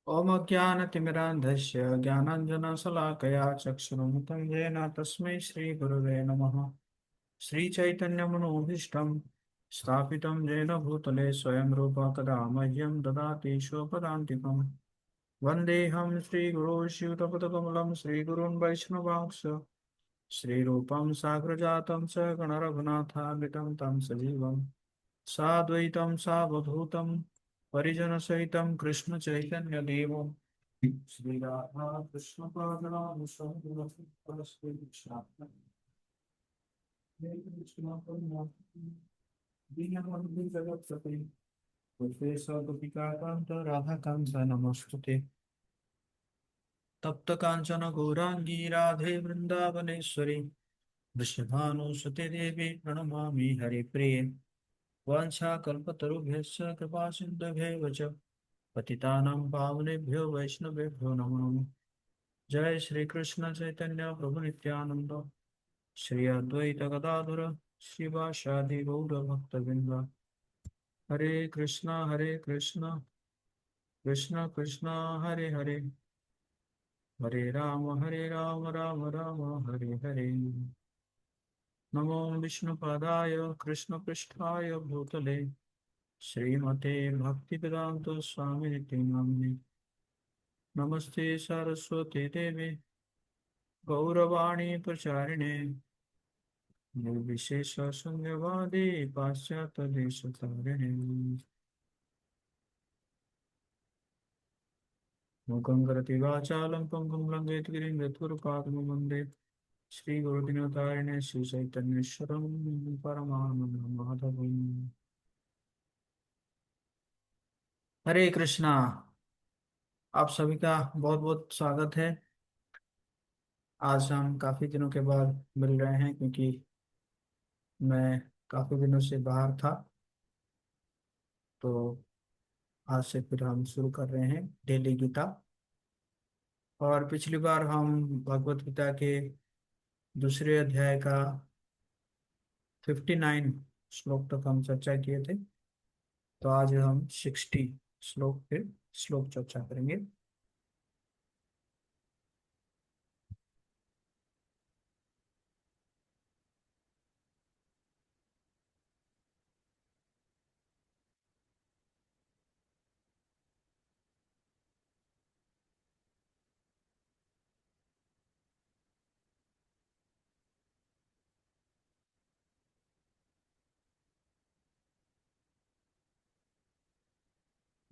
ओम अज्ञानतिमिरान्धस्य ज्ञानाञ्जनशलाकया चक्षुरुन्मिलितं येन तस्मै श्रीगुरवे नमः। श्रीचैतन्यमनोभीष्टं स्थापितं येन भूतले स्वयं रूपः कदा मह्यं ददाति स्वपदान्तिकम्। वन्देऽहं श्रीगुरो शिवतपदकमलं श्रीगुरून् वैष्णवांश श्रीरूपं साग्रजातं स गणरघुनाथान्वितं तं सजीवं साद्वैतं सावधूतं परिजनसहितं कृष्णचैतन्यदेवं श्रीराधा कृष्णपादानुसंगतश्रीकृष्ण दीनबन्धु जगत्पते गोपेशगोपिकान्त राधाकान्त नमोस्तुते। तप्त कांचन गौरांगी राधे वृंदावनेश्वरी वृषभानुसुते देवी प्रणमामि हरिप्रिये। वाञ्छाकल्पतरुभ्यश्च कृपा सिन्धुभ्येव च पतितानां पावनेभ्यो वैष्णवेभ्यो नमो नमः। जय श्री कृष्ण चैतन्य प्रभु नित्यानंद श्री अद्वैत गदाधर शिवासादि गौर भक्तवृंद। हरे कृष्णा कृष्ण कृष्ण हरे हरे, हरे राम राम राम हरे हरे। नमो विष्णुपादाय कृष्णपृष्ठाय भूतले श्रीमते भक्तिवेदांत स्वामिनिति नामिने। नमस्ते सरस्वती देवे गौरवाणी प्रचारिणे निर्विशेष शून्यवादी पाश्चात्य देश तारिणे। मूकं करोति वाचालं पंगुं लंघयति गिरिं यत्कृपातमहं वन्दे श्रीगुरुदिनतारिणे श्रीचैतन्येश्वरं परमानन्दमाधवम्। हरे कृष्णा। आप सभी का बहुत बहुत स्वागत है। आज हम काफी दिनों के बाद मिल रहे हैं क्योंकि मैं काफी दिनों से बाहर था। तो आज से फिर हम शुरू कर रहे हैं डेली गीता। और पिछली बार हम भगवत गीता के दूसरे अध्याय का 59 श्लोक तक हम चर्चा किए थे। तो आज हम 60 श्लोक पे श्लोक चर्चा करेंगे।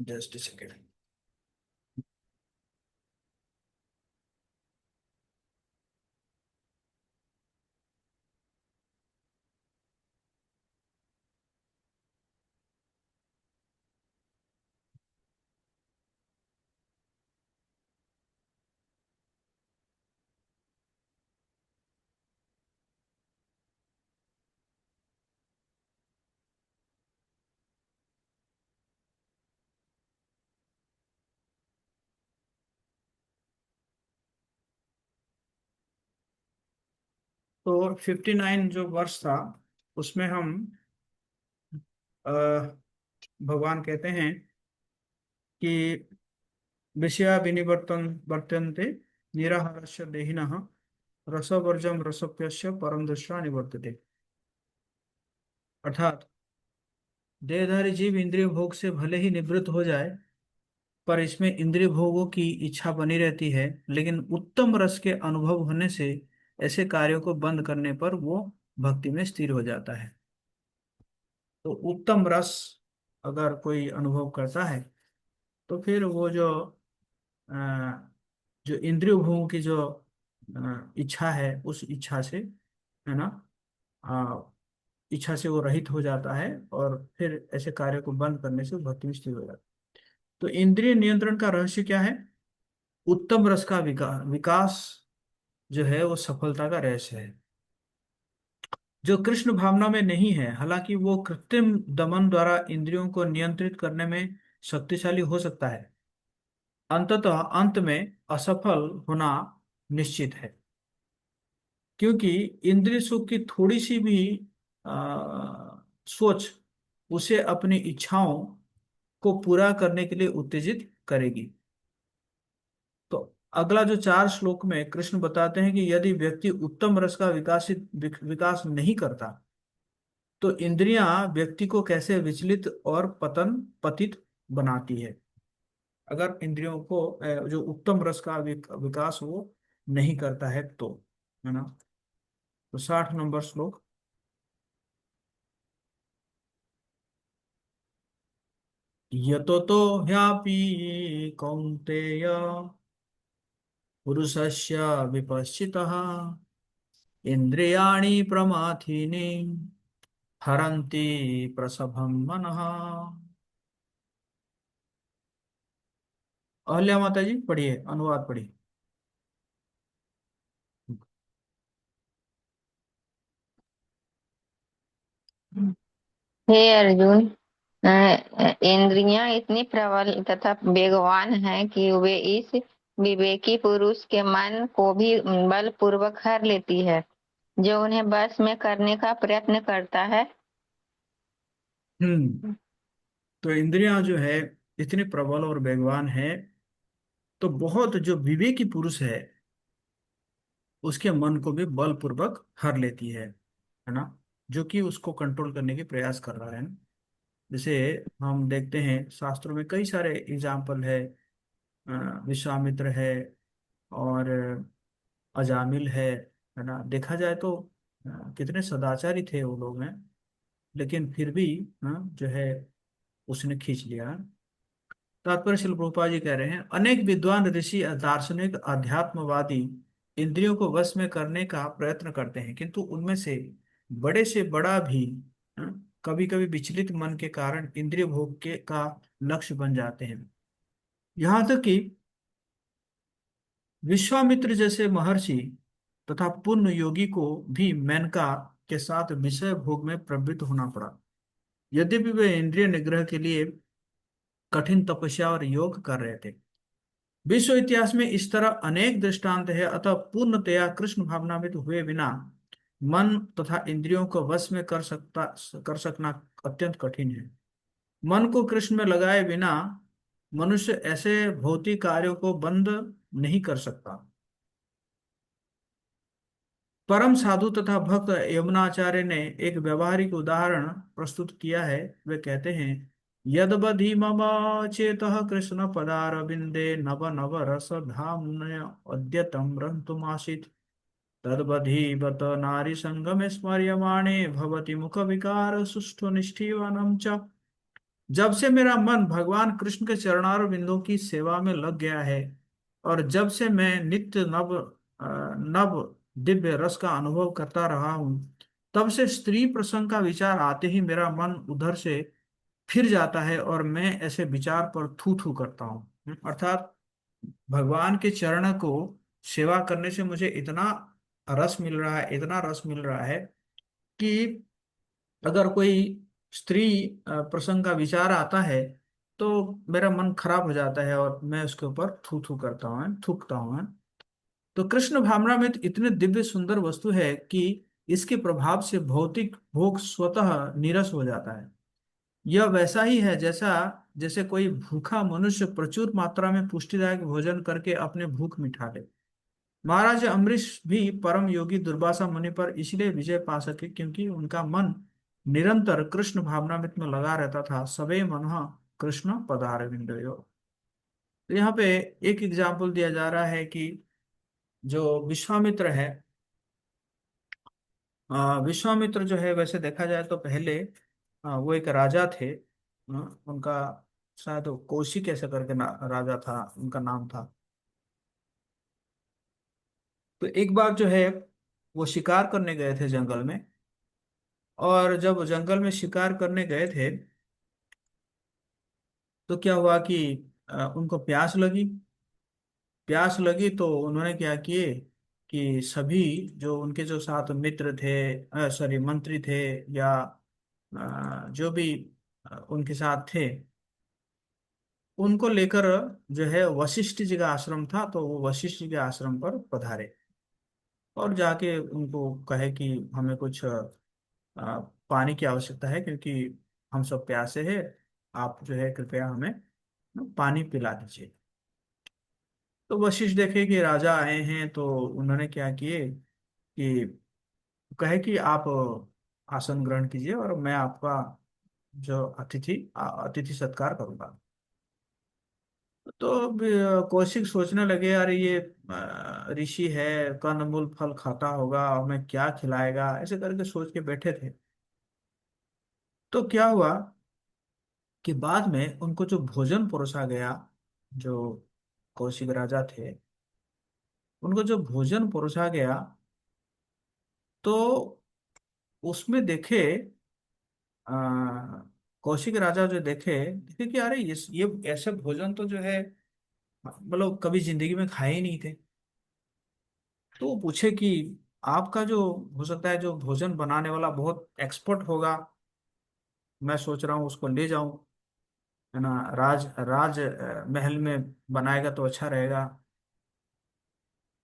Just second. तो 59 जो वर्ष था उसमें हम अ, भगवान कहते हैं कि विषया विनिवर्तन वर्तन्ते निराहारस्य देहिनः रसवर्जम रसोप्यस्य परम दृष्टा निवर्तते। अर्थात देहधारी जीव इंद्रिय भोग से भले ही निवृत्त हो जाए पर इसमें इंद्रिय भोगों की इच्छा बनी रहती है, लेकिन उत्तम रस के अनुभव होने से ऐसे कार्यों को बंद करने पर वो भक्ति में स्थिर हो जाता है। तो उत्तम रस अगर कोई अनुभव करता है तो फिर वो जो अ, जो इंद्रिय भोगों की जो इच्छा है उस इच्छा से, है ना, अ, इच्छा से वो रहित हो जाता है और फिर ऐसे कार्य को बंद करने से वो भक्ति में स्थिर हो जाता है। तो इंद्रिय नियंत्रण का रहस्य क्या है? उत्तम रस का विकास जो है वो सफलता का रहस्य है, जो कृष्ण भावना में नहीं है। हालांकि वो कृत्रिम दमन द्वारा इंद्रियों को नियंत्रित करने में शक्तिशाली हो सकता है, अंततः अंत में असफल होना निश्चित है। क्योंकि इंद्रिय सुख की थोड़ी सी भी सोच उसे अपनी इच्छाओं को पूरा करने के लिए उत्तेजित करेगी। अगला जो 4 श्लोक में कृष्ण बताते हैं कि यदि व्यक्ति उत्तम रस का विकास नहीं करता तो इंद्रियां व्यक्ति को कैसे विचलित और पतित बनाती है। अगर इंद्रियों को जो उत्तम रस का विकास वो नहीं करता है तो, है ना। तो 60 नंबर श्लोक। यतो तो ह्यापि कौन्तेय पुरुषस्य विपश्चितः इंद्रियाणि प्रमाथीनि हरन्ति प्रसभं मनः। अहल्या माता जी पढ़िए, अनुवाद पढ़िए। हे अर्जुन, इंद्रियां इतनी प्रबल तथा वेगवान हैं कि वे इस विवेकी पुरुष के मन को भी बलपूर्वक हर लेती है, जो उन्हें बस में करने का प्रयत्न करता है। हम्म। तो इंद्रियां जो है इतनी प्रबल और बेगवान है, तो बहुत जो विवेकी पुरुष है उसके मन को भी बलपूर्वक हर लेती है ना। जो कि उसको कंट्रोल करने की प्रयास कर रहा है ना। जैसे हम देखते हैं शास्त्रों में कई सारे एग्जाम्पल विश्वामित्र है और अजामिल है ना। देखा जाए तो कितने सदाचारी थे वो लोग हैं, लेकिन फिर भी जो है उसने खींच लिया। तात्पर्य शिल प्रभुपाद जी कह रहे हैं, अनेक विद्वान ऋषि दार्शनिक अध्यात्मवादी इंद्रियों को वश में करने का प्रयत्न करते हैं, किंतु उनमें से बड़ा भी कभी कभी विचलित मन के कारण इंद्रिय भोग के का लक्ष्य बन जाते हैं। यहाँ तक कि विश्वामित्र जैसे महर्षि तथा पुण्य योगी को भी मेनका के साथ विषय भोग में प्रवृत्त होना पड़ा, यद्यपि वे इंद्रिय निग्रह के लिए कठिन तपस्या और योग कर रहे थे। विश्व इतिहास में इस तरह अनेक दृष्टांत है, अतः पूर्णतया कृष्ण भावनावित हुए बिना मन तथा इंद्रियों को वश में कर सकना अत्यंत कठिन है। मन को कृष्ण में लगाए बिना मनुष्य ऐसे भौतिक कार्यों को बंद नहीं कर सकता। परम साधु तथा भक्त यमुनाचार्य ने एक व्यवहारिक उदाहरण प्रस्तुत किया है। वे कहते हैं, यदबधि मम चेतः कृष्ण पदारविंदे नव नव रस धाम्न अद्यतम रंतुमासीत् तद्बधि बत नारी संगमे स्मर्यमाणे भवति मुख विकार सुष्ठु निष्ठीवनम च। जब से मेरा मन भगवान कृष्ण के चरणार बिंदु की सेवा में लग गया है और जब से मैं नित्य नव दिव्य रस का अनुभव करता रहा हूं, तब से स्त्री प्रसंग का विचार आते ही मेरा मन उधर से फिर जाता है और मैं ऐसे विचार पर थू थू करता हूँ। अर्थात भगवान के चरण को सेवा करने से मुझे इतना रस मिल रहा है, इतना रस मिल रहा है कि अगर कोई स्त्री प्रसंग का विचार आता है तो मेरा मन खराब हो जाता है और मैं उसके ऊपर थू थू करता हूँ, थूकता हूँ। तो कृष्ण भावना में तो इतने दिव्य सुंदर वस्तु है कि इसके प्रभाव से भौतिक भोग स्वतः नीरस हो जाता है। यह वैसा ही है जैसा जैसे कोई भूखा मनुष्य प्रचुर मात्रा में पुष्टिदायक भोजन करके अपने भूख मिटा ले। महाराज अम्बरीश भी परम योगी दुर्वासा मुनि पर इसलिए विजय पा सके क्योंकि उनका मन निरंतर कृष्ण भावनामृत में लगा रहता था। सबे मनः कृष्ण पदारविंदयो। तो यहाँ पे एक एग्जाम्पल दिया जा रहा है कि जो विश्वामित्र है, विश्वामित्र जो है वैसे देखा जाए तो पहले वो एक राजा थे। उनका शायद वो कौशिक ऐसा करके राजा था, उनका नाम था। तो एक बार जो है वो शिकार करने गए थे जंगल में, और जब वो जंगल में शिकार करने गए थे तो क्या हुआ कि उनको प्यास लगी तो उन्होंने क्या किए कि सभी जो उनके जो साथ मित्र थे, सॉरी मंत्री थे, या जो भी उनके साथ थे, उनको लेकर जो है वशिष्ठ जी का आश्रम था, तो वो वशिष्ठ जी के आश्रम पर पधारे और जाके उनको कहे कि हमें कुछ पानी की आवश्यकता है क्योंकि हम सब प्यासे हैं, आप जो है कृपया हमें पानी पिला दीजिए। तो वशिष्ठ देखे कि राजा आए हैं, तो उन्होंने क्या किए कि कहे कि आप आसन ग्रहण कीजिए और मैं आपका जो अतिथि सत्कार करूंगा। तो कौशिक सोचने लगे, यार ये ऋषि है, कंदमूल फल खाता होगा, हमें क्या खिलाएगा, ऐसे करके सोच के बैठे थे। तो क्या हुआ कि बाद में उनको जो भोजन परोसा गया, जो कौशिक राजा थे, उनको जो भोजन परोसा गया, तो उसमें देखे, आ, कौशिक राजा जो देखे कि अरे ये ऐसे भोजन तो जो है मतलब कभी जिंदगी में खाए ही नहीं थे। तो वो पूछे कि आपका जो, हो सकता है जो भोजन बनाने वाला बहुत एक्सपर्ट होगा, मैं सोच रहा हूँ उसको ले जाऊं, है ना, राज राज महल में बनाएगा तो अच्छा रहेगा।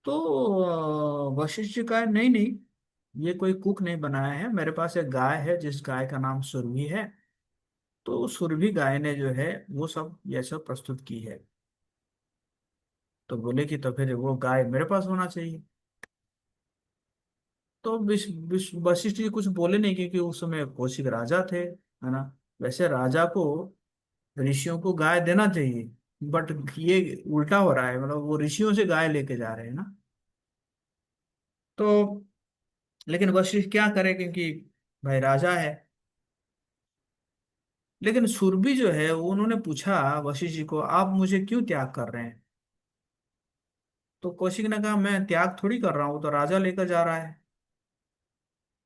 तो वशिष्ठ जी कहा, नहीं नहीं, ये कोई कुक नहीं बनाया है, मेरे पास एक गाय है जिस गाय का नाम सुरभि है, तो सुरभि गाय ने जो है वो सब ये सब प्रस्तुत की है। तो बोले कि तो फिर वो गाय मेरे पास होना चाहिए। तो वशिष्ठ जी कुछ बोले नहीं, क्योंकि उस समय कौशिक राजा थे, है ना। वैसे राजा को, ऋषियों को गाय देना चाहिए, बट ये उल्टा हो रहा है, मतलब वो ऋषियों से गाय लेके जा रहे हैं ना। तो लेकिन वशिष्ठ क्या करे, क्योंकि भाई राजा है। लेकिन सुरभि जो है वो, उन्होंने पूछा वशिष्ठ जी को, आप मुझे क्यों त्याग कर रहे हैं? तो कौशिक ने कहा, मैं त्याग थोड़ी कर रहा हूँ, तो राजा लेकर जा रहा है।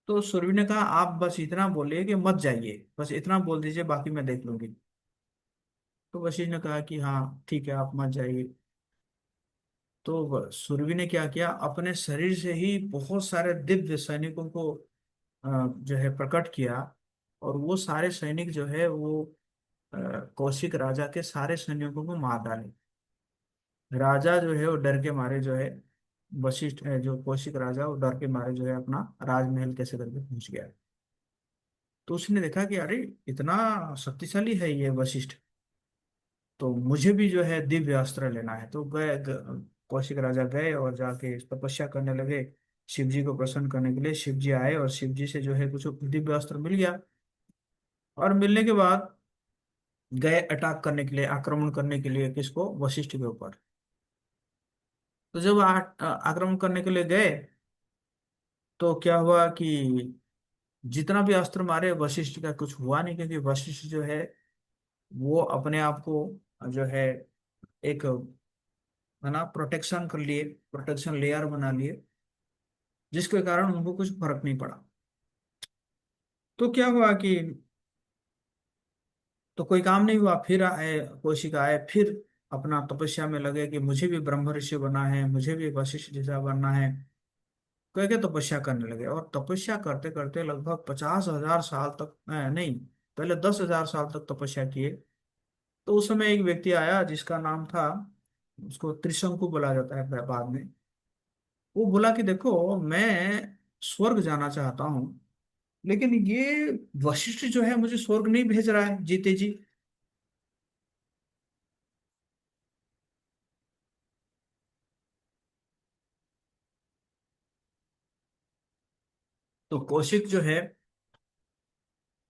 तो सुरभि ने कहा, आप बस इतना बोलिए कि मत जाइए, बस इतना बोल दीजिए, बाकी मैं देख लूंगी। तो वशिष्ठ ने कहा कि हाँ ठीक है, आप मत जाइए। तो सुरभि ने क्या किया, अपने शरीर से ही बहुत सारे दिव्य सैनिकों को जो है प्रकट किया, और वो सारे सैनिक जो है वो अ, कौशिक राजा के सारे सैनिकों को मार डाले। राजा जो है वो डर के मारे जो है, वशिष्ठ जो कौशिक राजा, वो डर के मारे जो है अपना राजमहल कैसे करके पहुंच गया। तो उसने देखा कि अरे इतना शक्तिशाली है ये वशिष्ठ, तो मुझे भी जो है दिव्य अस्त्र लेना है। तो कौशिक राजा गए और जाके तपस्या करने लगे शिव जी को प्रसन्न करने के लिए। शिव जी आए और शिव जी से जो है कुछ दिव्य अस्त्र मिल गया। और मिलने के बाद गए अटैक करने के लिए, आक्रमण करने के लिए, किसको, वशिष्ठ के ऊपर। तो जब आक्रमण करने के लिए गए, तो क्या हुआ कि जितना भी अस्त्र मारे वशिष्ठ का कुछ हुआ नहीं, क्योंकि वशिष्ठ जो है वो अपने आप को जो है एक, है ना, प्रोटेक्शन कर लिए, प्रोटेक्शन लेयर बना लिए, जिसके कारण उनको कुछ फर्क नहीं पड़ा। तो क्या हुआ कि तो कोई काम नहीं हुआ, फिर आए कौशिक आए, फिर अपना तपस्या में लगे कि मुझे भी ब्रह्म ऋषि बनना है, मुझे भी वशिष्ठ जैसा बनना है, कह के तपस्या करने लगे। और तपस्या करते करते लगभग 50,000 साल तक, नहीं, पहले 10,000 साल तक तपस्या किए। तो उस समय एक व्यक्ति आया जिसका नाम था, उसको त्रिशंकु बोला जाता है बाद में। वो बोला कि देखो, मैं स्वर्ग जाना चाहता हूँ, लेकिन ये वशिष्ठ जो है मुझे स्वर्ग नहीं भेज रहा है जीते जी। तो कौशिक जो है,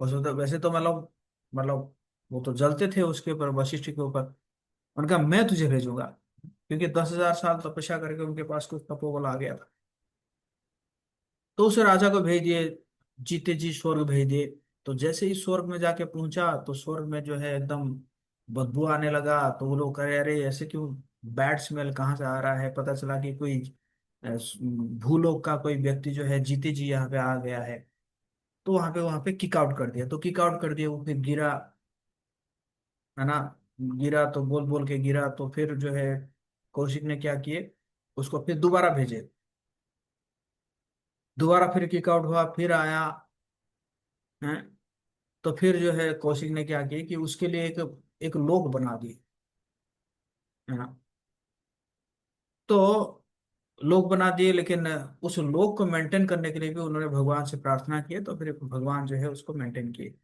वैसे तो मतलब वो तो जलते थे उसके ऊपर, वशिष्ठ के ऊपर। उनका, मैं तुझे भेजूंगा, क्योंकि 10,000 साल तपस्या करके उनके पास कुछ तपोबल आ गया था। तो उस राजा को भेज दिए, जीते जी स्वर्ग भेज दिए। तो जैसे ही स्वर्ग में जाके पहुंचा, तो स्वर्ग में जो है एकदम बदबू आने लगा। तो वो लोग कहे, अरे ऐसे क्यों, बैड स्मेल कहाँ से आ रहा है? पता चला कि कोई भूलोक का कोई व्यक्ति जो है जीते जी यहाँ पे आ गया है। तो वहां पे किक आउट कर दिया, तो किक आउट कर दिया, वो फिर गिरा, है ना। गिरा तो बोल बोल के गिरा, तो फिर जो है कौशिक ने क्या किए, उसको फिर दोबारा भेजे। दोबारा फिर किक आउट हुआ, फिर आया है। तो फिर जो है कौशिक ने क्या किया कि उसके लिए एक एक लोक बना दिए, है ना। तो लोक बना दिए, लेकिन उस लोक को मेंटेन करने के लिए भी उन्होंने भगवान से प्रार्थना की, तो फिर भगवान जो है उसको मेंटेन किए।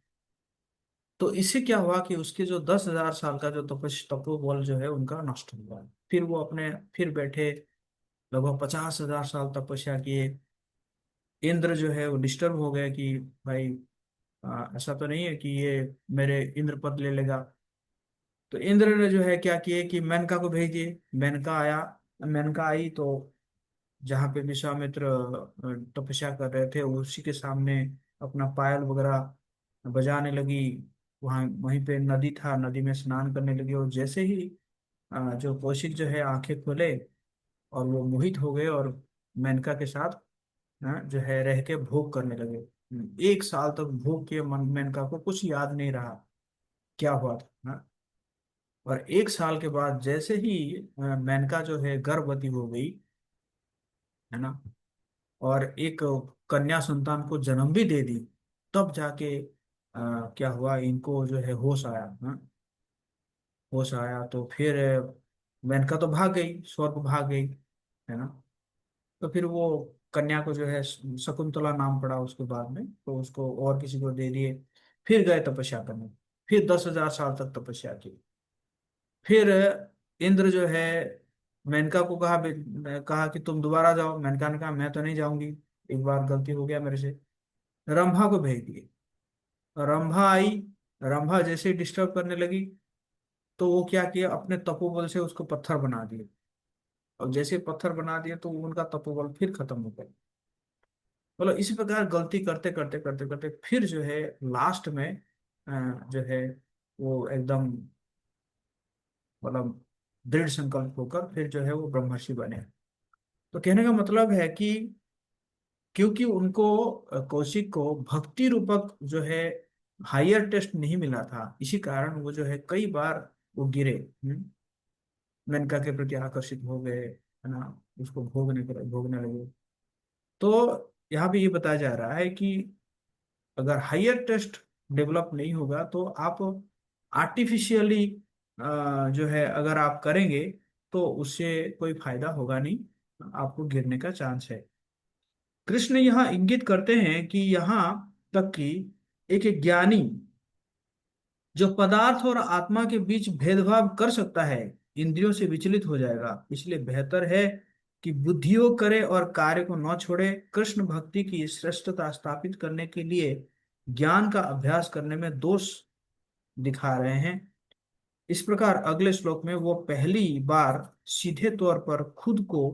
तो इससे क्या हुआ कि उसके जो 10,000 साल का जो तपोबल जो है उनका नष्ट हुआ। फिर वो अपने फिर बैठे, लगभग 50,000 साल तपस्या किए। इंद्र जो है वो डिस्टर्ब हो गए कि भाई, ऐसा तो नहीं है कि ये मेरे इंद्र पद ले लेगा। तो इंद्र ने जो है क्या किए कि मेनका को भेज दिए। मेनका आया। मेनका आई तो जहाँ पे विश्वामित्र तपस्या कर रहे थे उसी के सामने अपना पायल वगैरह बजाने लगी। वहाँ वहीं पे नदी था, नदी में स्नान करने लगी। और जैसे ही जो कौशिक जो है आंखें खोले और वो मोहित हो गए और मेनका के साथ जो है रह के भोग करने लगे। 1 साल तक भोग किए। मेनका को कुछ याद नहीं रहा क्या हुआ था। और 1 साल के बाद जैसे ही मेनका जो है गर्भवती हो गई, है ना, और एक कन्या संतान को जन्म भी दे दी, तब जाके क्या हुआ, इनको जो है होश आया। होश आया तो फिर मेनका तो भाग गई, स्वर्ग भाग गई, है ना। तो फिर वो कन्या को जो है शकुंतला नाम पड़ा उसके बाद में, तो उसको और किसी को दे दिए। फिर गए तपस्या करने। फिर 10,000 साल तक तपस्या की। फिर इंद्र जो है मेनका को कहा कि तुम दोबारा जाओ। मेनका ने कहा मैं तो नहीं जाऊंगी, एक बार गलती हो गया मेरे से। रंभा को भेज दिए। रंभा आई। रंभा जैसे ही डिस्टर्ब करने लगी तो वो क्या किया, अपने तपोबल से उसको पत्थर बना दिए। और जैसे पत्थर बना दिए तो उनका तपोबल फिर खत्म हो गया। मतलब इसी प्रकार गलती करते करते करते करते फिर जो है लास्ट में जो है वो एकदम, मतलब दृढ़ संकल्प होकर फिर जो है वो ब्रह्मर्षि बने। तो कहने का मतलब है कि क्योंकि उनको कौशिक को भक्ति रूपक जो है हायर टेस्ट नहीं मिला था, इसी कारण वो जो है कई बार वो गिरे। मेनका के प्रति आकर्षित हो गए, है ना, उसको भोगने लगे। तो यहाँ पे ये बताया जा रहा है कि अगर हायर टेस्ट डेवलप नहीं होगा तो आप आर्टिफिशियली जो है अगर आप करेंगे तो उससे कोई फायदा होगा नहीं, आपको गिरने का चांस है। कृष्ण यहाँ इंगित करते हैं कि यहाँ तक कि एक ज्ञानी जो पदार्थ और आत्मा के बीच भेदभाव कर सकता है, इंद्रियों से विचलित हो जाएगा। इसलिए बेहतर है कि बुद्धियोग करे और कार्य को न छोड़े। कृष्ण भक्ति की श्रेष्ठता स्थापित करने के लिए ज्ञान का अभ्यास करने में दोष दिखा रहे हैं। इस प्रकार अगले श्लोक में वो पहली बार सीधे तौर पर खुद को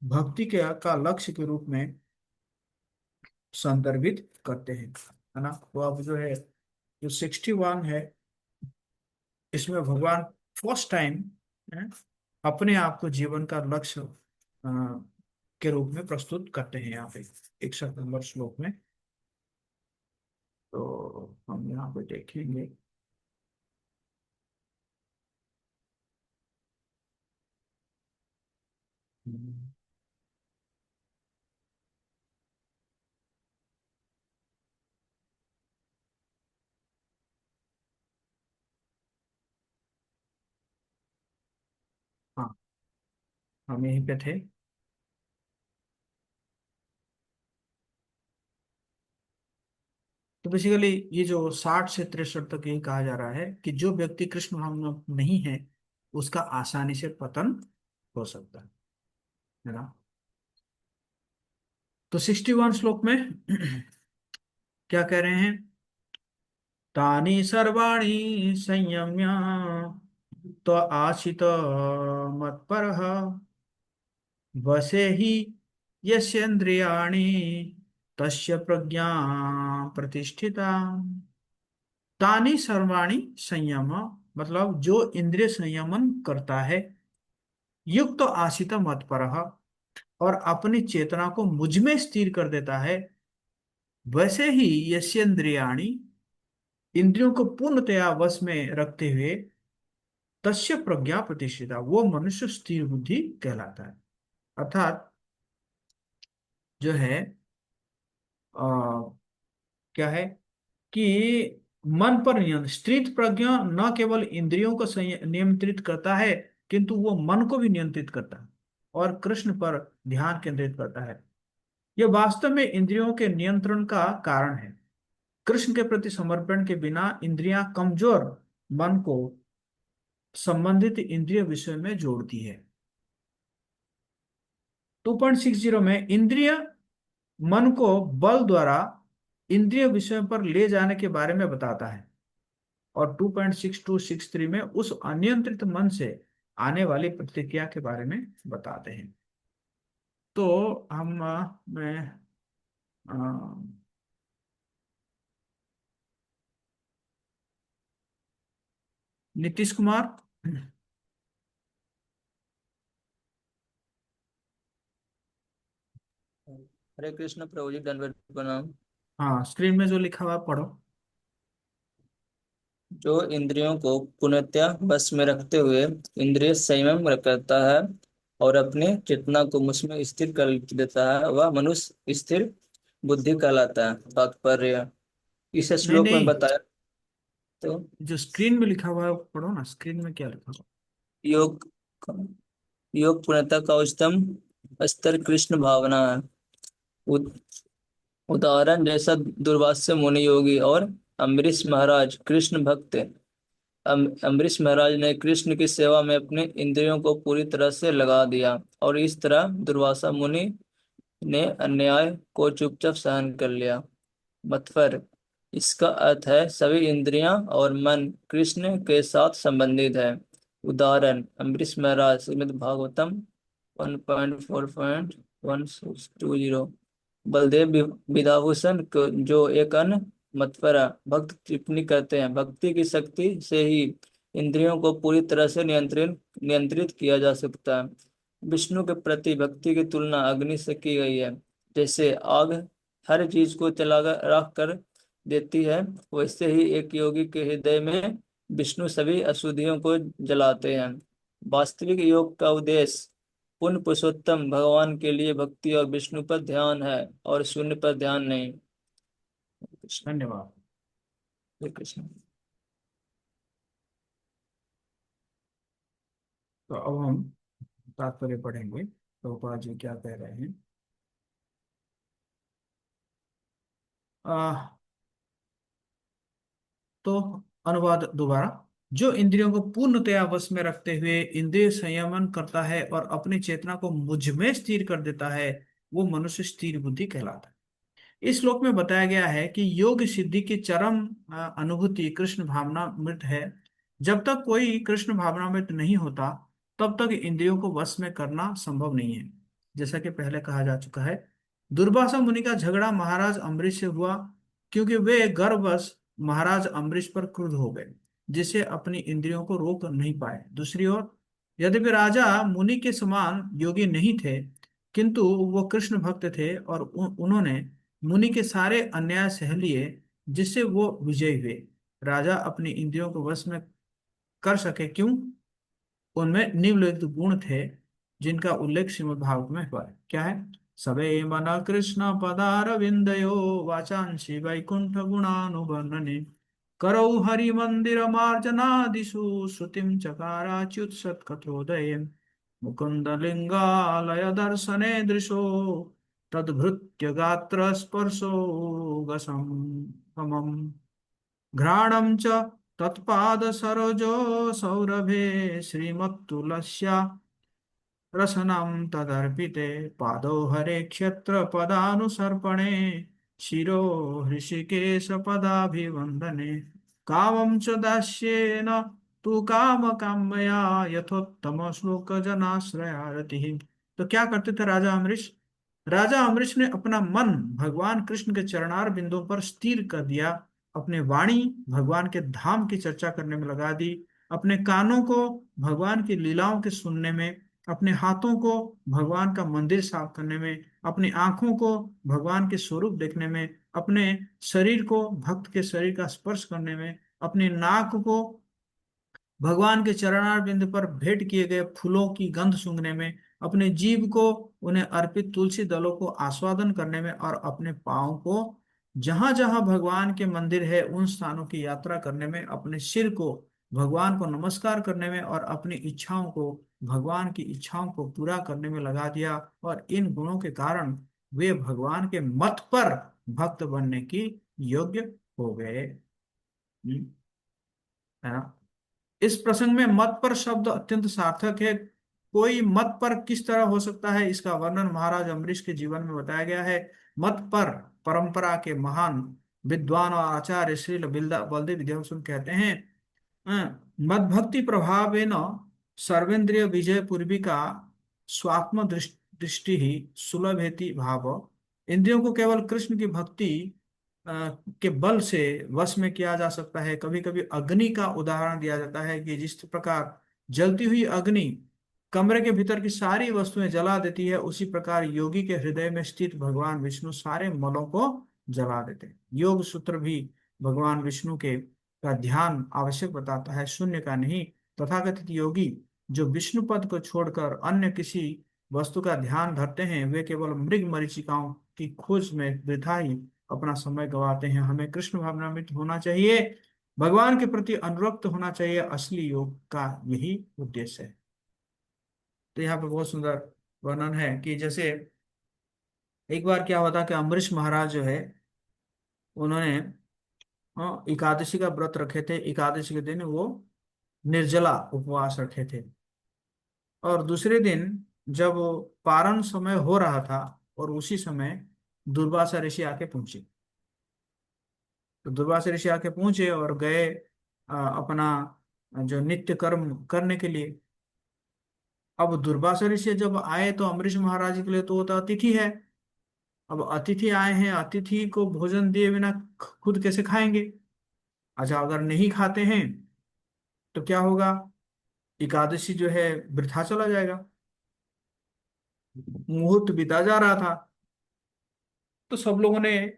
भक्ति के का लक्ष्य के रूप में संदर्भित करते हैं, है ना। तो अब जो है जो 61 है, इसमें भगवान फर्स्ट टाइम अपने आप को जीवन का लक्ष्य के रूप में प्रस्तुत करते हैं यहाँ पे 61 नंबर श्लोक में। तो हम यहाँ पे देखेंगे। हम्म, हाँ, हम यहीं पे थे। तो बेसिकली ये जो 60 से 63 तक यही कहा जा रहा है कि जो व्यक्ति कृष्ण भावना नहीं है उसका आसानी से पतन हो सकता है ना। तो 61 श्लोक में क्या कह रहे हैं, तानि सर्वाणि संयम्य तो आशित मत्परः वसे हि यस्येन्द्रियाणि तस्य प्रज्ञा प्रतिष्ठिता। तानि सर्वाणि संयम, मतलब जो इंद्रिय संयमन करता है, युक्त आशित मत्परः, और अपनी चेतना को मुझ में स्थिर कर देता है, वैसे ही यस्येन्द्रियाणि, इंद्रियों को पूर्णतया वश में रखते हुए, तस्य प्रज्ञा प्रतिष्ठिता, वो मनुष्य स्थिर बुद्धि कहलाता है। अर्थात जो है क्या है कि मन पर नियंत्रण, स्थित प्रज्ञा न केवल इंद्रियों को नियंत्रित करता है किंतु वो मन को भी नियंत्रित करता है और कृष्ण पर ध्यान केंद्रित करता है। यह वास्तव में इंद्रियों के नियंत्रण का कारण है। कृष्ण के प्रति समर्पण के बिना इंद्रियां कमजोर मन को संबंधित इंद्रिय विषय में जोड़ती है। 2.60 में इंद्रिय मन को बल द्वारा इंद्रिय विषयों पर ले जाने के बारे में बताता है। और 2.6263 में उस अनियंत्रित मन से आने वाली प्रतिक्रिया के बारे में बताते हैं। तो हम मैं अ, नीतीश कुमार। हरे कृष्ण प्रभु जी, दंडवत प्रणाम। हाँ, स्क्रीन में जो लिखा हुआ है पढ़ो। जो इंद्रियों को पूर्णतया बस में रखते हुए इंद्रिय संयम करता है और अपने चेतना को मुझ में स्थिर कर देता है, वह मनुष्य स्थिर बुद्धि कहलाता है। तात्पर्य इस नहीं श्लोक में नहीं, बताया तो जो स्क्रीन में लिखा हुआ है वो पढ़ो ना, स्क्रीन में क्या लिखा हुआ योग योग पूर्णता का उच्चतम स्तर कृष्ण भावना है। उदाहरण जैसा दुर्वासा मुनि योगी और अम्बरीश महाराज कृष्ण भक्त। अम्बरीश महाराज ने कृष्ण की सेवा में अपने इंद्रियों को पूरी तरह से लगा दिया और इस तरह दुर्वासा मुनि ने अन्याय को चुपचाप सहन कर लिया। मतफर इसका अर्थ है सभी इंद्रियां और मन कृष्ण के साथ संबंधित है। उदाहरण अम्बरीश महाराज, श्रीमद् भागवतम 1.4.1620। बलदेव विद्याभूषण को जो एक अन्य मतफरा भक्त टिप्पणी करते हैं, भक्ति की शक्ति से ही इंद्रियों को पूरी तरह से नियंत्रित नियंत्रित किया जा सकता है। विष्णु के प्रति भक्ति की तुलना अग्नि से की गई है। जैसे आग हर चीज को जला राख कर देती है, वैसे ही एक योगी के हृदय में विष्णु सभी अशुद्धियों को जलाते हैं। वास्तविक योग का उद्देश्य पुण्य पुरुषोत्तम भगवान के लिए भक्ति और विष्णु पर ध्यान है और शून्य पर ध्यान नहीं। कृष्ण। है। धन्यवाद। हरे कृष्ण। तो अब हम तात्पर्य पढ़ेंगे, प्रभुपाद जी क्या कह रहे हैं। आ, तो अनुवाद दोबारा। जो इंद्रियों को पूर्णतया वश में रखते हुए इंद्रिय संयमन करता है और अपनी चेतना को मुझ में स्थिर कर देता है, वो मनुष्य स्थिर बुद्धि कहलाता है। इस श्लोक में बताया गया है कि योग सिद्धि की चरम अनुभूति कृष्ण भावनामृत है। जब तक कोई कृष्ण भावनामृत नहीं होता, तब तक इंद्रियों को वश में करना संभव नहीं है। जैसा कि पहले कहा जा चुका है, दुर्वासा मुनि का झगड़ा महाराज अम्बरीश से हुआ, क्योंकि वे गर्ववश महाराज अम्बरीश पर क्रुद्ध हो गए, जिससे अपनी इंद्रियों को रोक नहीं पाए। दूसरी ओर, यद्यपि राजा मुनि के समान योगी नहीं थे, किंतु वो कृष्ण भक्त थे और उन्होंने मुनि के सारे अन्याय सह लिए, जिससे वो विजयी हुए। राजा अपनी इंद्रियों को वश में कर सके क्यों? उनमें निम्नलिखित गुण थे, जिनका उल्लेख श्रीमद् भागवत में हुआ है। क्या है? सबे मन कृष्ण पदारविंदयो वाचांसी वैकुंठ गुणानुवर्णने करौ हरि मंदिर मार्जनादिषु श्रुतिम चकाराच्युत सत्कथोदये मुकुंद लिंगालय दर्शने दृशो तद्भृत्य गात्र स्पर्शो गसम समम घ्राणं च तत्पाद सरोजो सौरभे श्रीमत्तुलस्या रसनं तदर्पिते पादौ हरे क्षत्र पदानुसर्पणे शिरो हृषिकेश पदाभिवन्दने कामं च दास्येन तु काम कामया यथोत्तम श्लोक जनाश्रया रतिः। तो क्या करते थे राजा अम्बरीश? राजा अम्बरीश ने अपना मन भगवान कृष्ण के चरणार बिंदुओं पर स्थिर कर दिया, अपने वाणी भगवान के धाम की चर्चा करने में लगा दी, अपने कानों को भगवान की लीलाओं के सुनने में, अपने हाथों को भगवान का मंदिर साफ करने में, अपनी आंखों को भगवान के स्वरूप देखने में, अपने शरीर को भक्त के शरीर का स्पर्श करने में, अपने नाक को भगवान के चरणार बिंद पर भेंट किए गए फूलों की गंध सूंघने में, अपने जीभ को उन्हें अर्पित तुलसी दलों को आस्वादन करने में, और अपने पांव को जहां जहां भगवान के मंदिर है उन स्थानों की यात्रा करने में, अपने सिर को भगवान को नमस्कार करने में और अपनी इच्छाओं को भगवान की इच्छाओं को पूरा करने में लगा दिया। और इन गुणों के कारण वे भगवान के मत पर भक्त बनने की योग्य हो गए। है ना। इस प्रसंग में मत पर शब्द अत्यंत सार्थक है। कोई मत पर किस तरह हो सकता है, इसका वर्णन महाराज अम्बरीश के जीवन में बताया गया है। मत पर परंपरा के महान विद्वान और आचार्य श्री बलदेव विद्याभूषण कहते हैं, मद भक्ति प्रभावेन सर्वेंद्रिय विजय पूर्विका स्वात्म दृष्टि ही सुलभेति भाव। इंद्रियों को केवल कृष्ण की भक्ति अ, के बल से वश में किया जा सकता है। कभी कभी अग्नि का उदाहरण दिया जाता है कि जिस प्रकार जलती हुई अग्नि कमरे के भीतर की सारी वस्तुएं जला देती है, उसी प्रकार योगी के हृदय में स्थित भगवान विष्णु सारे मलों को जला देते हैं। योग सूत्र भी भगवान विष्णु के का ध्यान आवश्यक बताता है, शून्य का नहीं। तथाकथित योगी जो विष्णु पद को छोड़कर अन्य किसी वस्तु का ध्यान धरते हैं, वे केवल मृग मरीचिकाओं की खोज में वृथा ही अपना समय गंवाते हैं। हमें कृष्ण भावनामृत होना चाहिए, भगवान के प्रति अनुरक्त होना चाहिए। असली योग का यही उद्देश्य है। तो यहाँ पे बहुत सुंदर वर्णन है कि जैसे एक बार क्या हुआ था कि अम्बरीश महाराज जो है, उन्होंने एकादशी का व्रत रखे थे। एकादशी के दिन वो निर्जला उपवास रखे थे। और दूसरे दिन जब पारण समय हो रहा था, और उसी समय दुर्वासा ऋषि आके पहुंचे। तो दुर्वासा ऋषि आके पहुंचे और गए अपना जो नित्य कर्म करने के लिए। अब दुर्वासा ऋषि जब आए तो अम्बरीश महाराज के लिए तो वो तो अतिथि है। अब अतिथि आए हैं, अतिथि को भोजन दिए बिना खुद कैसे खाएंगे। अच्छा, अगर नहीं खाते हैं तो क्या होगा, एकादशी जो है वृथा चला जाएगा। मुहूर्त बीता जा रहा था। तो सब लोगों ने,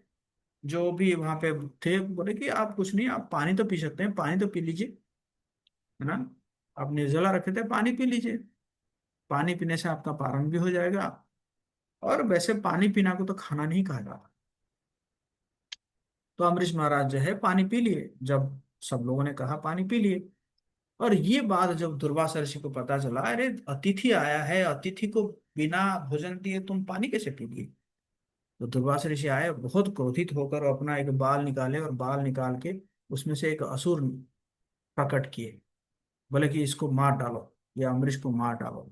जो भी वहां पे थे, बोले कि आप कुछ नहीं, आप पानी तो पी सकते हैं, पानी तो पी लीजिए, है ना। आप निर्जला रखे थे, पानी पी लीजिए। पानी पीने से आपका पारण भी हो जाएगा। और वैसे पानी पीना को तो खाना नहीं कहा जाता। तो अम्बरीश महाराज जो है पानी पी लिए, जब सब लोगों ने कहा पानी पी लिए। और ये बात जब दुर्वासा ऋषि को पता चला, अरे अतिथि आया है, अतिथि को बिना भोजन दिए तुम पानी कैसे पी लिए। तो दुर्वासा ऋषि आए, बहुत क्रोधित होकर अपना एक बाल निकाले, और बाल निकाल के उसमें से एक असुर प्रकट किए। बोले कि इसको मार डालो, या अम्बरीश को मार डालो।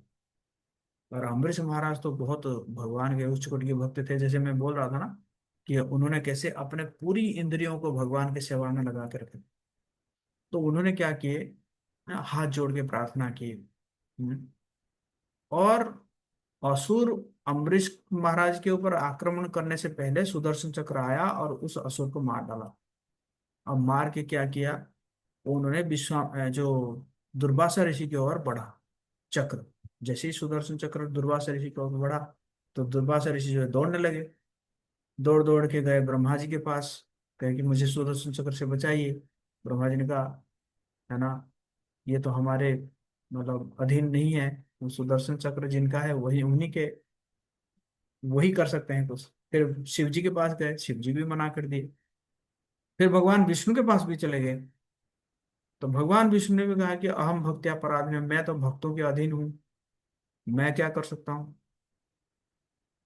और अम्बरीश महाराज तो बहुत भगवान के उच्च कोटि के भक्त थे। जैसे मैं बोल रहा था ना कि उन्होंने कैसे अपने पूरी इंद्रियों को भगवान के सेवा में लगा के रखे। तो उन्होंने क्या किए, हाथ जोड़ के प्रार्थना की। और असुर अम्बरीश महाराज के ऊपर आक्रमण करने से पहले सुदर्शन चक्र आया और उस असुर को मार डाला। अब मार के क्या किया, उन्होंने जो दुर्वासा ऋषि की ओर बढ़ा चक्र। जैसे ही सुदर्शन चक्र दुर्वासा ऋषि की ओर बढ़ा, तो दुर्वासा ऋषि जो है दौड़ने लगे। दौड़ दौड़ के गए ब्रह्मा जी के पास, कहे कि मुझे सुदर्शन चक्र से बचाइए। ब्रह्मा जी ने कहा, है ना, ये तो हमारे मतलब अधीन नहीं है। वो सुदर्शन चक्र जिनका है वही, उन्हीं के, वही कर सकते हैं कुछ। फिर शिव जी के पास गए, शिव जी भी मना कर दिए। फिर भगवान विष्णु के पास भी चले गए। तो भगवान विष्णु ने भी कहा कि अहम भक्त्या पराधीन, मैं तो भक्तों के अधीन हूँ, मैं क्या कर सकता हूँ।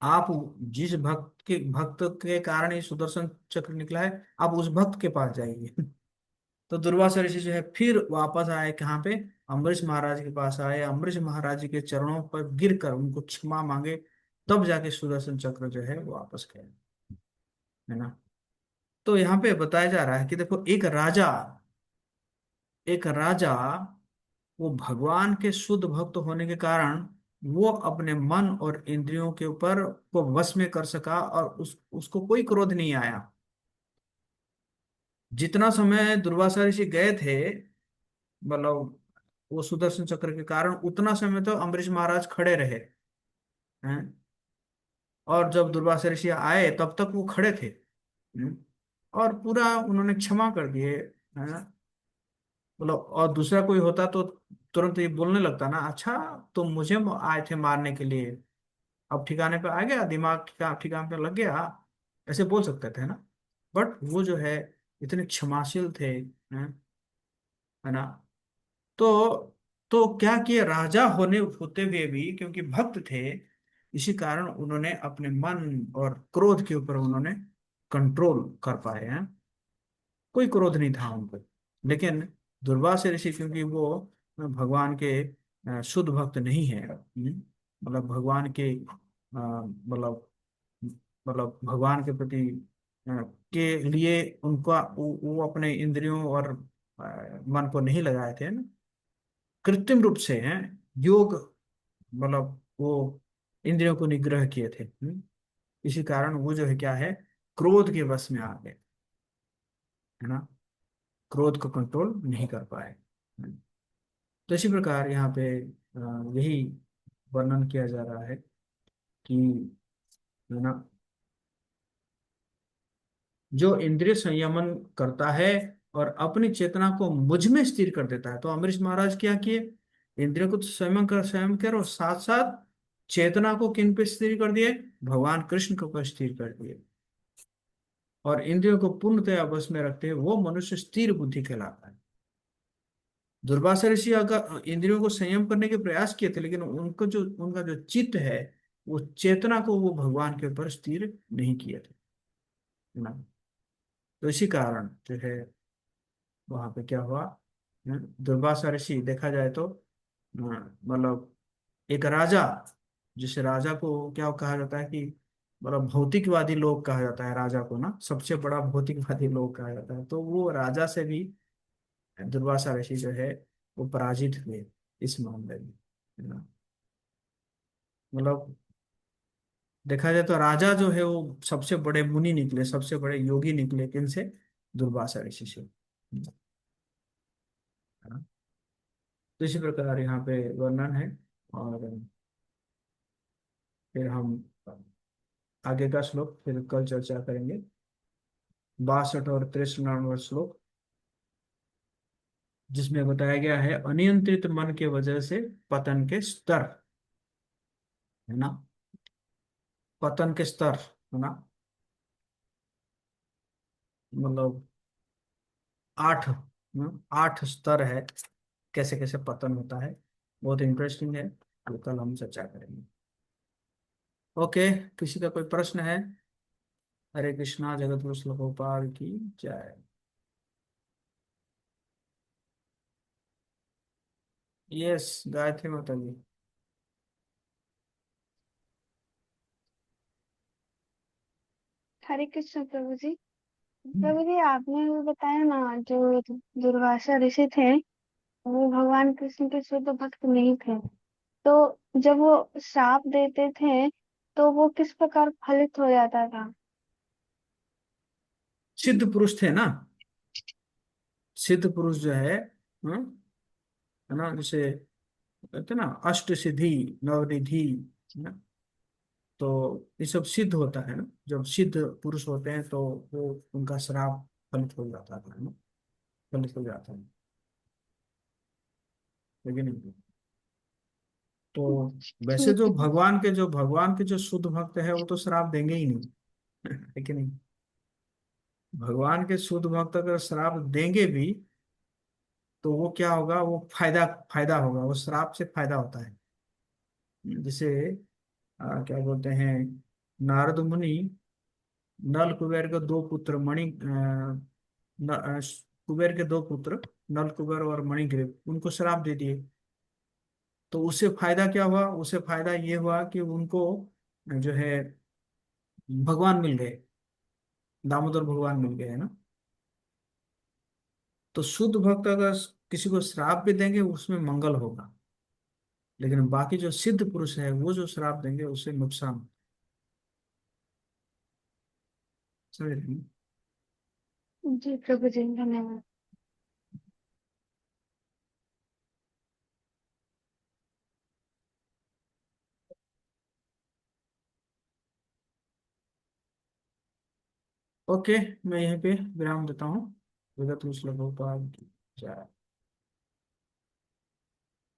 आप जिस भक्त के कारण ये सुदर्शन चक्र निकला है, आप उस भक्त के पास जाइए। तो दुर्वासा ऋषि जो है फिर वापस आए, कहाँ पे, अम्बरीश महाराज के पास आए। अम्बरीश महाराज जी के चरणों पर गिरकर उनको क्षमा मांगे, तब जाके सुदर्शन चक्र जो है वो वापस गए, है ना। तो यहाँ पे बताया जा रहा है कि देखो, एक राजा वो भगवान के शुद्ध भक्त होने के कारण वो अपने मन और इंद्रियों के ऊपर को वश में कर सका, और उसको कोई क्रोध नहीं आया। जितना समय दुर्वासा ऋषि गए थे, मतलब वो सुदर्शन चक्र के कारण, उतना समय तो अम्बरीश महाराज खड़े रहे हैं। और जब दुर्वासा ऋषि आए तब तक वो खड़े थे। हैं? और पूरा उन्होंने क्षमा कर दिए, है ना। मतलब और दूसरा कोई होता तो तुरंत ये बोलने लगता ना, अच्छा तुम मुझे आए थे मारने के लिए, अब ठिकाने पे आ गया, दिमाग ठिकाने पे लग गया, ऐसे बोल सकते थे ना। बट वो जो है इतने क्षमाशील थे, है ना। तो तो क्या किए, राजा होते हुए भी क्योंकि भक्त थे, इसी कारण उन्होंने अपने मन और क्रोध के ऊपर उन्होंने कंट्रोल कर पाए हैं। कोई क्रोध नहीं था उनको। लेकिन दुर्वासा ऋषि, क्योंकि वो भगवान के शुद्ध भक्त नहीं है, मतलब भगवान के मतलब भगवान के प्रति के लिए उनका वो अपने इंद्रियों और मन को नहीं लगाए थे ना, कृत्रिम रूप से हैं, योग, मतलब वो इंद्रियों को निग्रह किए थे। इसी कारण वो जो है क्या है, क्रोध के वश में आ गए, है ना, क्रोध को कंट्रोल नहीं कर पाए। तो इसी प्रकार यहाँ पे यही वर्णन किया जा रहा है कि, है ना, जो इंद्रिय संयमन करता है और अपनी चेतना को मुझ में स्थिर कर देता है। तो अमरीश महाराज क्या किए, इंद्रियों को तो संयम कर और साथ साथ चेतना को किन पे स्थिर कर दिए, भगवान कृष्ण को पर स्थिर कर दिए। और इंद्रियों को पूर्णतया वश में रखते हुए वो मनुष्य स्थिर बुद्धि कहलाता है। दुर्वासा ऋषि अगर इंद्रियों को संयम करने के प्रयास किए थे, लेकिन उनका जो चित्त है, वो चेतना को वो भगवान के ऊपर स्थिर नहीं किए थे, है ना। तो इसी कारण जो है वहां पे क्या हुआ, दुर्वासा ऋषि देखा जाए तो मतलब एक राजा, जिसे राजा को क्या कहा जाता है कि मतलब भौतिकवादी लोग कहा जाता है राजा को ना, सबसे बड़ा भौतिकवादी लोग कहा जाता है। तो वो राजा से भी दुर्वासा ऋषि जो है वो पराजित हुए इस मामले में, है ना। मतलब देखा जाए तो राजा जो है वो सबसे बड़े मुनि निकले, सबसे बड़े योगी निकले, किनसे, दुर्वासा ऋषि से, है ना। तो इसी प्रकार यहाँ पे वर्णन है। और फिर हम आगे का श्लोक फिर कल चर्चा करेंगे, 62 और 63 श्लोक, जिसमें बताया गया है अनियंत्रित मन के वजह से पतन के स्तर, है ना, पतन के स्तर, है ना, मतलब 8, 8 स्तर है, कैसे कैसे पतन होता है, बहुत इंटरेस्टिंग है, तो कल हम चर्चा करेंगे। ओके, किसी का कोई प्रश्न है? हरे कृष्णा, जगत गुरु श्री गोपाल की जय। यस, गायत्री माता जी। हरे कृष्ण प्रभु जी। प्रभु जी, आपने भी बताया ना, जो दुर्वासा ऋषि थे वो भगवान कृष्ण के शुद्ध भक्त नहीं थे। तो जब वो श्राप देते थे तो वो किस प्रकार फलित हो जाता था? सिद्ध पुरुष थे ना, सिद्ध पुरुष जो है ना, जैसे कहते हैं ना अष्ट सिद्धि, नवनिधि, है ना। तो ये सब सिद्ध होता है ना, जब सिद्ध पुरुष होते हैं तो वो उनका श्राप फलित हो जाता है ना, फलित हो जाता है, लेकिन तो वैसे ठीक है। जो भगवान के जो शुद्ध भक्त है वो तो श्राप देंगे ही नहीं, लेकिन नहीं, भगवान के शुद्ध भक्त अगर श्राप देंगे भी तो वो क्या होगा, वो फायदा फायदा होगा, वो श्राप से फायदा होता है। जैसे क्या बोलते हैं, नारद मुनि नल कुबेर के दो पुत्र कुबेर के दो पुत्र नल कुबेर और मणिग्रीव, उनको श्राप दे दिए। तो उससे फायदा क्या हुआ, उससे फायदा ये हुआ कि उनको जो है भगवान मिल गए, दामोदर भगवान मिल गए, है ना। तो शुद्ध भक्त अगर किसी को श्राप भी देंगे उसमें मंगल होगा, लेकिन बाकी जो सिद्ध पुरुष है वो जो श्राप देंगे उससे नुकसान, समझ रहे हैं? जी प्रभु जी, धन्यवाद। ओके, मैं यहीं पे विराम देता हूँ। विगत गोपाल की जय।